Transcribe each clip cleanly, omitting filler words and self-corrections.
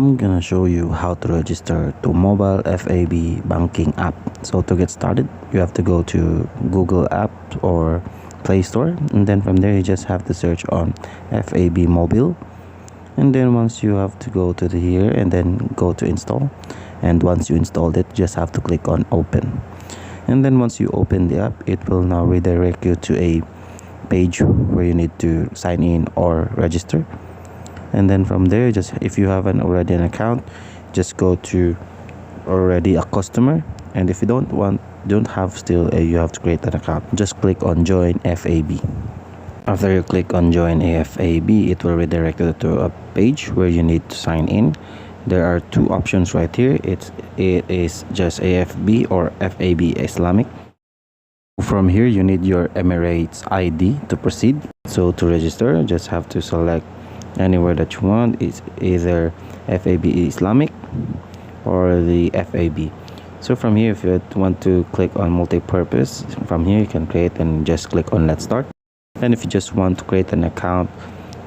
I'm gonna show you how to register to mobile FAB banking app. So to get started, you have to go to Google App or Play Store, and then from there you just have to search on FAB mobile. And then once you have to go to here and then go to install, and once you installed it, just have to click on open. And then once you open the app, it will now redirect you to a page where you need to sign in or register. And then from there, just if you haven't already an account, just go to already a customer, and if you don't have still you have to create an account, just click on join FAB. After you click on join FAB, it will redirect you to a page where you need to sign in. There are two options right here. It is just AFB or FAB Islamic. From here you need your Emirates ID to proceed. So to register, just have to select anywhere that you want. It's either FAB Islamic or the FAB. So from here, if you want to click on multi-purpose, from here you can create and just click on let's start. And if you just want to create an account,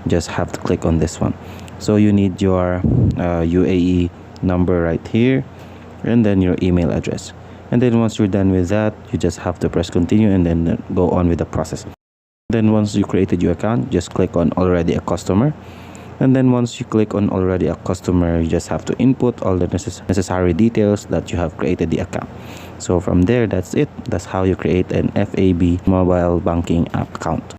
just have to click on this one. So you need your UAE number right here, and then your email address. And then once you're done with that, you just have to press continue and then go on with the process. Then once you created your account, just click on already a customer. And then once you click on already a customer, you just have to input all the necessary details that you have created the account. So from there, that's it. That's how you create an FAB mobile banking app account.